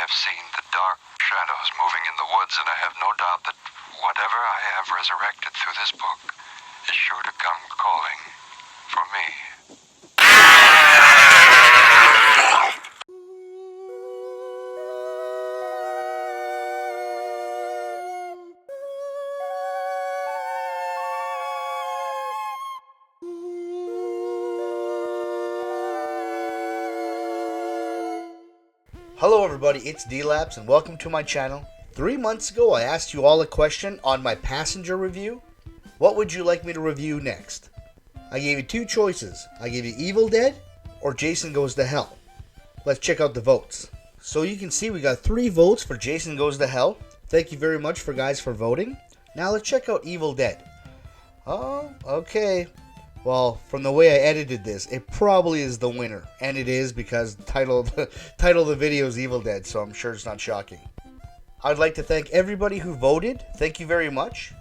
have seen the dark shadows moving in the woods, and I have no doubt that whatever I have resurrected through this book is sure to come calling for me. Hello everybody, it's D-Labs and welcome to my channel. 3 months ago I asked you all a question on my Passenger review. What would you like me to review next? I gave you two choices. I gave you Evil Dead or Jason Goes to Hell. Let's check out the votes. So you can see we got 3 votes for Jason Goes to Hell. Thank you very much for voting. Now let's check out Evil Dead. Oh, okay. Well, from the way I edited this, it probably is the winner. And it is because the title of the video is Evil Dead, so I'm sure it's not shocking. I'd like to thank everybody who voted. Thank you very much.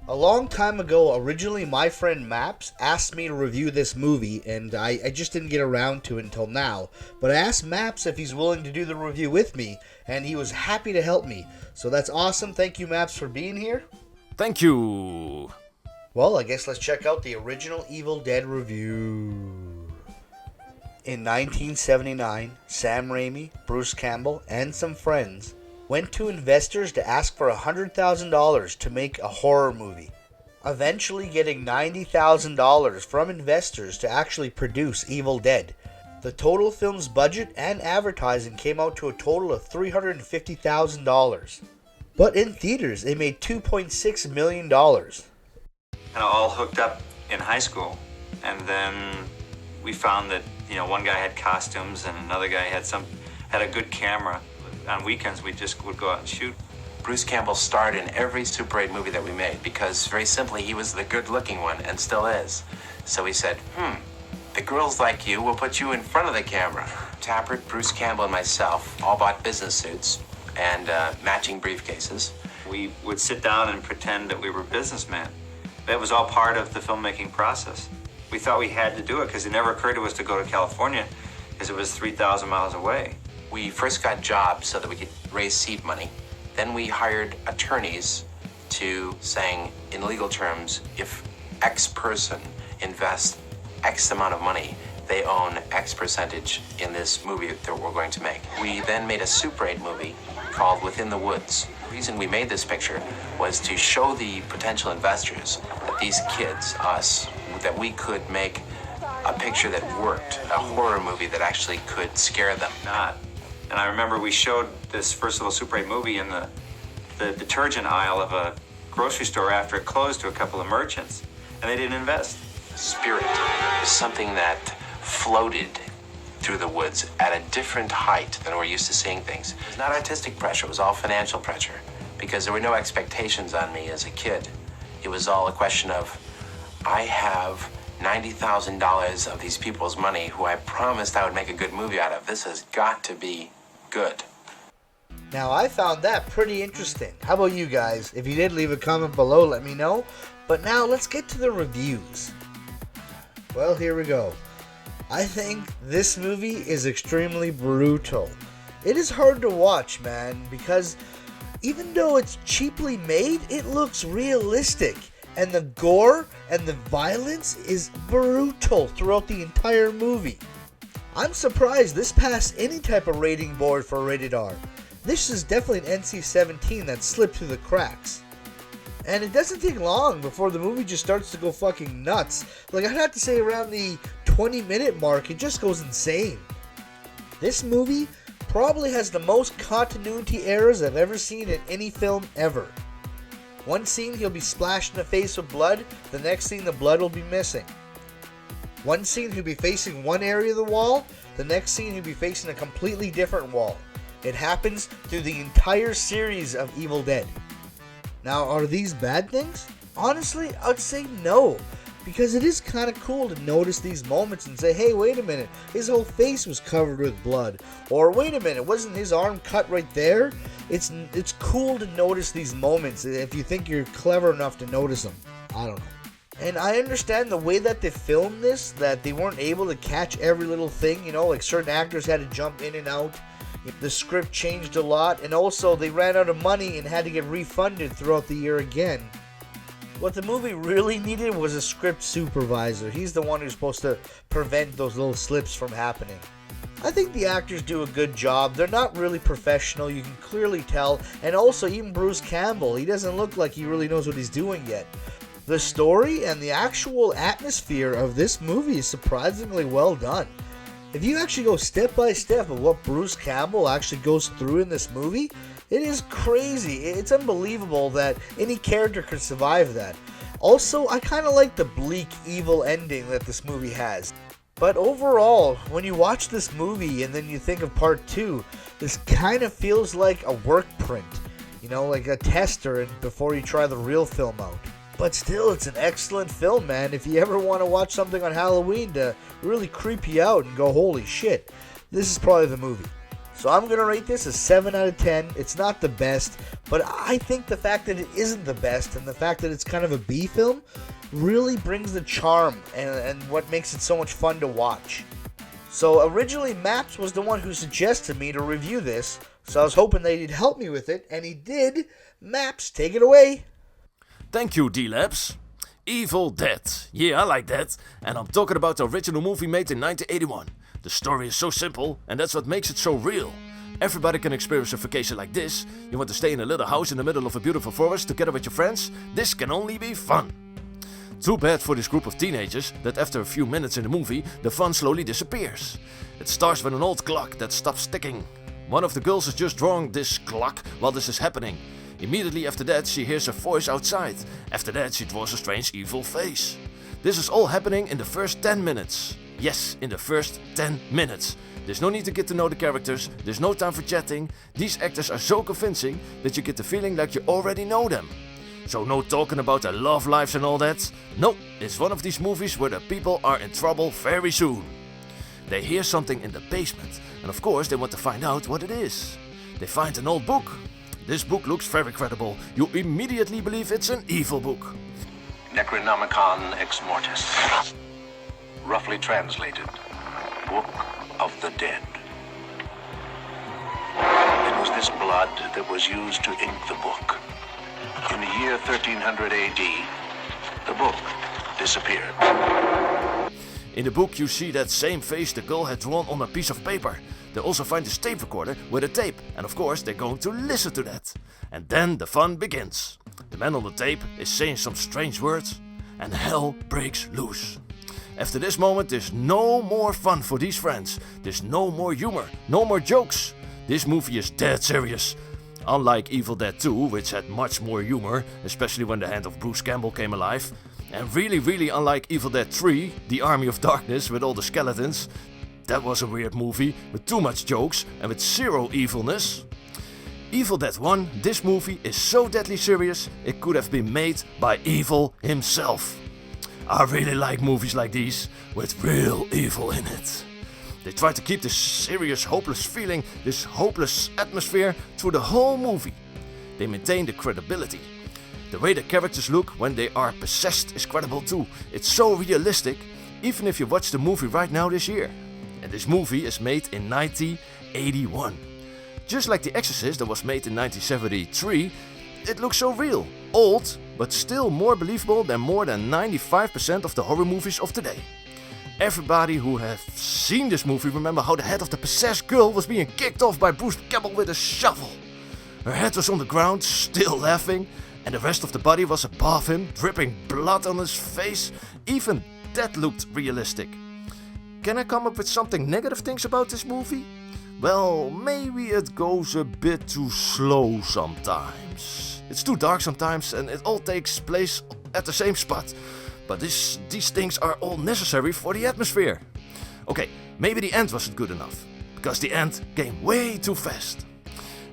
A long time ago, originally my friend Maps asked me to review this movie, and I just didn't get around to it until now. But I asked Maps if he's willing to do the review with me, and he was happy to help me. So that's awesome. Thank you, Maps, for being here. Thank you. Well, I guess let's check out the original Evil Dead review. In 1979, Sam Raimi, Bruce Campbell, and some friends went to investors to ask for $100,000 to make a horror movie, eventually getting $90,000 from investors to actually produce Evil Dead. The total film's budget and advertising came out to a total of $350,000. But in theaters, it made $2.6 million. And all hooked up in high school, and then we found that one guy had costumes and another guy had a good camera. On weekends we just would go out and shoot. Bruce Campbell starred in every Super 8 movie that we made because very simply he was the good-looking one and still is. So he said, the girls like you, we'll put you in front of the camera. Tappert, Bruce Campbell, and myself all bought business suits and matching briefcases. We would sit down and pretend that we were businessmen. That was all part of the filmmaking process. We thought we had to do it because it never occurred to us to go to California because it was 3,000 miles away. We first got jobs so that we could raise seed money. Then we hired attorneys to saying, in legal terms, if X person invests X amount of money, they own X percentage in this movie that we're going to make. We then made a Super 8 movie called Within the Woods. The reason we made this picture was to show the potential investors that these kids, us, that we could make a picture that worked, a horror movie that actually could scare them. And I remember we showed this first little Super 8 movie in the detergent aisle of a grocery store after it closed to a couple of merchants, and they didn't invest. Spirit is something that floated through the woods at a different height than we're used to seeing things. It was not artistic pressure, it was all financial pressure, because there were no expectations on me as a kid. It was all a question of, I have $90,000 of these people's money who I promised I would make a good movie out of. This has got to be good. Now, I found that pretty interesting. How about you guys? If you did, leave a comment below, let me know. But now, let's get to the reviews. Well, here we go. I think this movie is extremely brutal. It is hard to watch, man, because even though it's cheaply made, it looks realistic. And the gore and the violence is brutal throughout the entire movie. I'm surprised this passed any type of rating board for rated R. This is definitely an NC-17 that slipped through the cracks. And it doesn't take long before the movie just starts to go fucking nuts. Like, I'd have to say around the 20-minute mark, it just goes insane. This movie probably has the most continuity errors I've ever seen in any film ever. One scene he'll be splashed in the face with blood, the next scene the blood will be missing. One scene he'll be facing one area of the wall, the next scene he'll be facing a completely different wall. It happens through the entire series of Evil Dead. Now, are these bad things? Honestly, I'd say no. Because it is kind of cool to notice these moments and say, hey, wait a minute, his whole face was covered with blood. Or wait a minute, wasn't his arm cut right there? It's cool to notice these moments if you think you're clever enough to notice them. I don't know. And I understand the way that they filmed this, that they weren't able to catch every little thing, like certain actors had to jump in and out. The script changed a lot, and also they ran out of money and had to get refunded throughout the year again. What the movie really needed was a script supervisor. He's the one who's supposed to prevent those little slips from happening. I think the actors do a good job. They're not really professional, you can clearly tell. And also, even Bruce Campbell, he doesn't look like he really knows what he's doing yet. The story and the actual atmosphere of this movie is surprisingly well done. If you actually go step by step of what Bruce Campbell actually goes through in this movie, it is crazy. It's unbelievable that any character could survive that. Also, I kind of like the bleak, evil ending that this movie has. But overall, when you watch this movie and then you think of part 2, this kind of feels like a work print. You know, like a tester before you try the real film out. But still, it's an excellent film, man. If you ever want to watch something on Halloween to really creep you out and go, holy shit, this is probably the movie. So I'm going to rate this a 7 out of 10. It's not the best, but I think the fact that it isn't the best and the fact that it's kind of a B film really brings the charm and what makes it so much fun to watch. So originally Maps was the one who suggested me to review this, so I was hoping that he'd help me with it, and he did. Maps, take it away. Thank you, D-Labs. Evil Dead. Yeah, I like that. And I'm talking about the original movie made in 1981. The story is so simple, and that's what makes it so real. Everybody can experience a vacation like this. You want to stay in a little house in the middle of a beautiful forest together with your friends? This can only be fun. Too bad for this group of teenagers that after a few minutes in the movie, the fun slowly disappears. It starts with an old clock that stops ticking. One of the girls is just drawing this clock while this is happening. Immediately after that, she hears a voice outside. After that, she draws a strange evil face. This is all happening in the first 10 minutes. Yes, in the first 10 minutes. There's no need to get to know the characters, there's no time for chatting. These actors are so convincing that you get the feeling like you already know them. So no talking about their love lives and all that. No, it's one of these movies where the people are in trouble very soon. They hear something in the basement, and of course they want to find out what it is. They find an old book. This book looks very credible. You immediately believe it's an evil book. Necronomicon Ex Mortis. Roughly translated, Book of the Dead. It was this blood that was used to ink the book. In the year 1300 AD, the book disappeared. In the book you see that same face the girl had drawn on a piece of paper. They also find this tape recorder with a tape, and of course they're going to listen to that. And then the fun begins. The man on the tape is saying some strange words, and hell breaks loose. After this moment there's no more fun for these friends. There's no more humor, no more jokes. This movie is dead serious. Unlike Evil Dead 2, which had much more humor, especially when the hand of Bruce Campbell came alive. And really unlike Evil Dead 3, The Army of Darkness with all the skeletons. That was a weird movie with too much jokes and with zero evilness. Evil Dead 1, this movie is so deadly serious it could have been made by Evil himself. I really like movies like these with real evil in it. They try to keep this serious, hopeless feeling, this hopeless atmosphere through the whole movie. They maintain the credibility. The way the characters look when they are possessed is credible too. It's so realistic, even if you watch the movie right now this year. And this movie is made in 1981. Just like The Exorcist that was made in 1973, it looks so real, old, but still more believable than more than 95% of the horror movies of today. Everybody who has seen this movie remember how the head of the possessed girl was being kicked off by Bruce Campbell with a shovel. Her head was on the ground, still laughing, and the rest of the body was above him, dripping blood on his face. Even that looked realistic. Can I come up with something negative things about this movie? Well, maybe it goes a bit too slow sometimes. It's too dark sometimes and it all takes place at the same spot. But these things are all necessary for the atmosphere. Okay, maybe the end wasn't good enough, because the end came way too fast.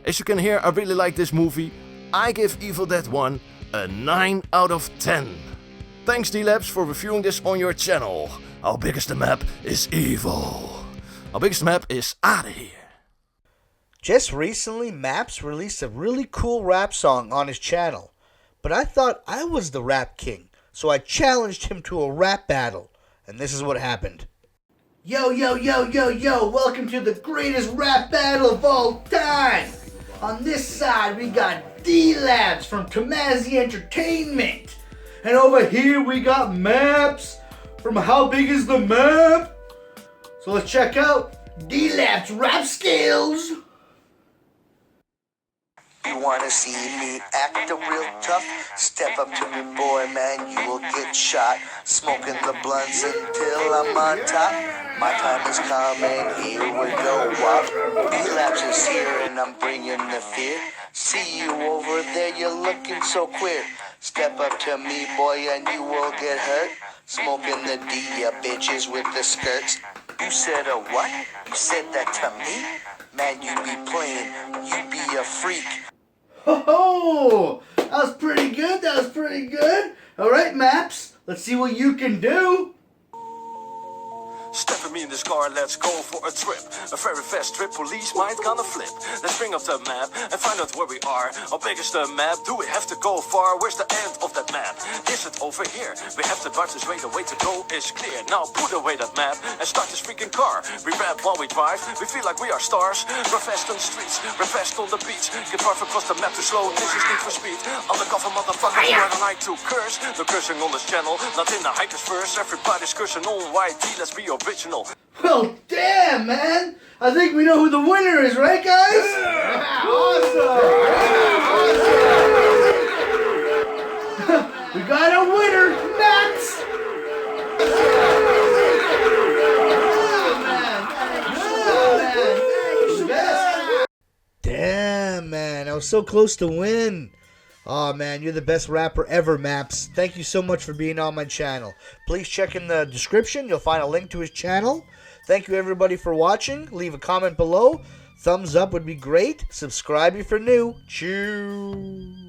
As you can hear, I really like this movie. I give Evil Dead 1 a 9 out of 10. Thanks D-Labs for reviewing this on your channel. How big is the map is evil. How big is the map is out of here. Just recently, Maps released a really cool rap song on his channel. But I thought I was the rap king, so I challenged him to a rap battle. And this is what happened. Yo, yo, yo, yo, yo, welcome to the greatest rap battle of all time. On this side, we got D-Labs from Kamazi Entertainment. And over here, we got Maps from How Big Is the Map? So let's check out D-Labs rap skills. You wanna see me act a real tough? Step up to me, boy, man, you will get shot. Smoking the blunts until I'm on top. My time is coming, here we go, wop. D-Labs is here and I'm bringing the fear. See you over there, you're looking so queer. Step up to me, boy, and you will get hurt. Smoking the D, ya bitches with the skirts. You said a what? You said that to me? Man, you be playing, you be a freak. Ho-ho! That was pretty good, that was pretty good. Alright, Maps, let's see what you can do. Step with me in this car, let's go for a trip. A very fast trip, police might gonna flip. Let's bring up the map and find out where we are. How big is the map? Do we have to go far? Where's the end of that map? Is it over here? We have the buttons, way the way to go is clear. Now put away that map and start this freaking car. We rap while we drive, we feel like we are stars. We're fast on the streets, we're fast on the beach. Can drive across the map too slow, this is Need for Speed. Undercover motherfuckers who are like to curse. No cursing on this channel, not in the hikers verse. Everybody's cursing on YT, let's be original. Well, damn, man. I think we know who the winner is, right, guys? Yeah, awesome. We got a winner, Max. Damn, man. I was so close to win. Oh man, you're the best rapper ever, Maps. Thank you so much for being on my channel. Please check in the description. You'll find a link to his channel. Thank you everybody for watching. Leave a comment below. Thumbs up would be great. Subscribe if you're new. Chew.